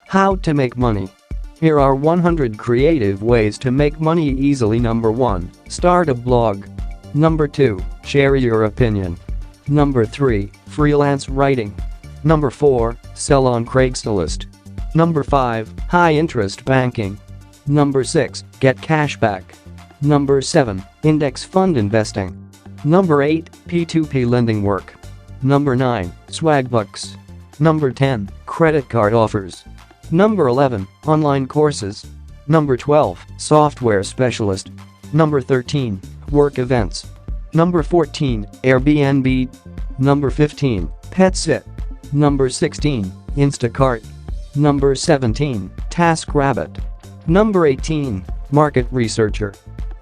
How to make money. Here are 100 creative ways to make money easily. Number 1. Start a blog. Number 2. Share your opinion. Number 3. Freelance writing. Number 4. Sell on Craigslist. Number 5. High interest banking. Number 6. Get cashback. Number 7. Index fund investing. Number 8. P2P lending work. Number 9. Swag bucks. Number 10. Credit card offers. Number 11. Online courses. Number 12. Software specialist. Number 13. Work events. Number 14. Airbnb. Number 15. Pet sit. Number 16. Instacart. Number 17. TaskRabbit. Number 18. Market researcher.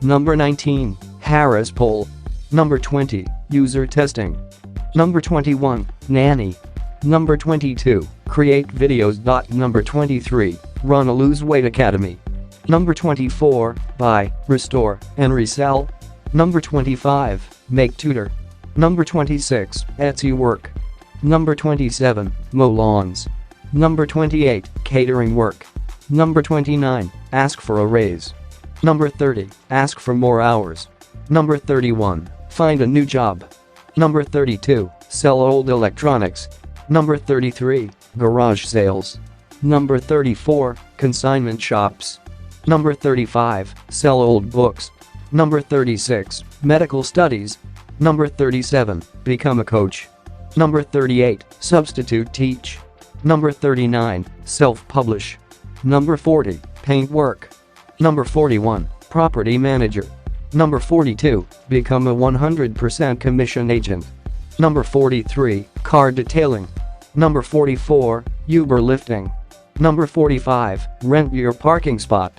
Number 19. Harris poll. Number 20. User testing. Number 21. Nanny. Number 22. Create videos. Number 23. Run a lose weight academy. Number 24. Buy, restore, and resell. Number 25. Make tutor. Number 26. Etsy work. Number 27. Mow lawns. Number 28. Catering work. Number 29. Ask for a raise. Number 30. Ask for more hours. Number 31. Find a new job. Number 32. Sell old electronics. Number 33. Garage sales. Number 34. Consignment shops. Number 35. Sell old books. Number 36. Medical studies. Number 37. Become a coach. Number 38. Substitute teach. Number 39. Self-publish. Number 40. Paint work. Number 41. Property manager. Number 42. Become a 100% commission agent. Number 43. Car detailing. Number 44. Uber lifting. Number 45. Rent your parking spot.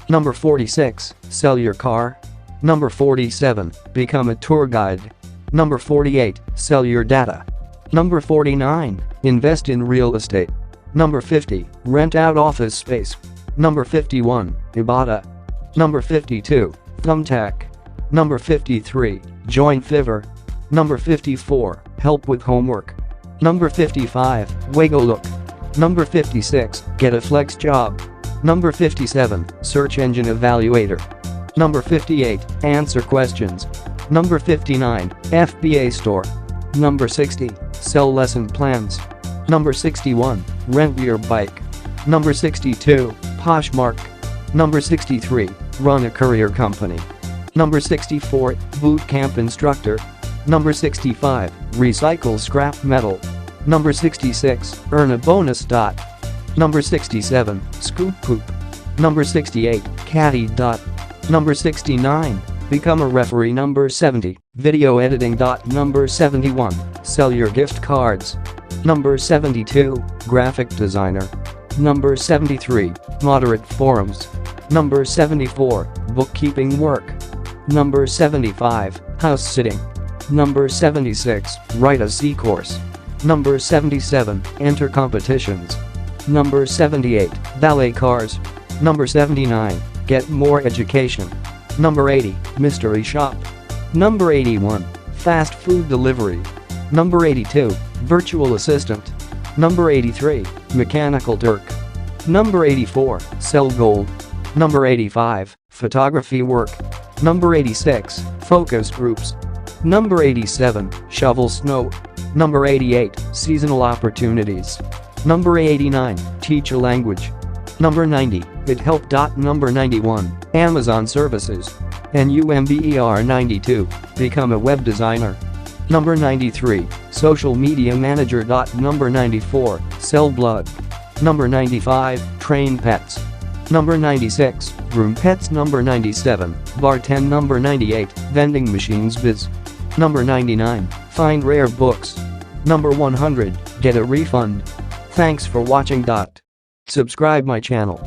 Number 46. Sell your car. Number 47. Become a tour guide. Number 48. Sell your data. Number 49. Invest in real estate. Number 50. Rent out office space. Number 51. Ibotta. Number 52. Thumbtack. Number 53. Join Fiverr. Number 54. Help with homework. Number 55. Wiggle-look. Number 56. Get a flex job. Number 57. Search engine evaluator. Number 58. Answer questions. Number 59. FBA store. Number 60. Sell lesson plans. Number 61. Rent your bike. Number 62. Poshmark. Number 63. Run a courier company. Number 64. Boot camp instructor. Number 65. Recycle scrap metal. Number 66. Earn a bonus. Number 67. Scoop poop. Number 68. Caddy. Number 69. Become a referee. Number 70. Video editing. Number 71. Sell your gift cards. Number 72. Graphic designer. Number 73. Moderate forums. Number 74. Bookkeeping work. Number 75. House sitting. Number 76. Write a C course. Number 77. Enter competitions. Number 78. Valet cars. Number 79. Get more education. Number 80. Mystery shop. Number 81. Fast food delivery. Number 82. Virtual assistant. Number 83. Mechanical Turk. Number 84. Sell gold. Number 85. Photography work. Number 86. Focus groups. Number 87. Shovel snow. Number 88. Seasonal opportunities. Number 89. Teach a language. Number 90. It help. Number 91. Amazon services. NUMBER 92. Become a web designer. Number 93. Social media manager. Number 94. Sell blood. Number 95. Train pets. Number 96. Groom pets. Number 97. Bartend. Number 98. Vending machines biz. Number 99. Find rare books. Number 100. Get a refund. Thanks for watching. Subscribe my channel.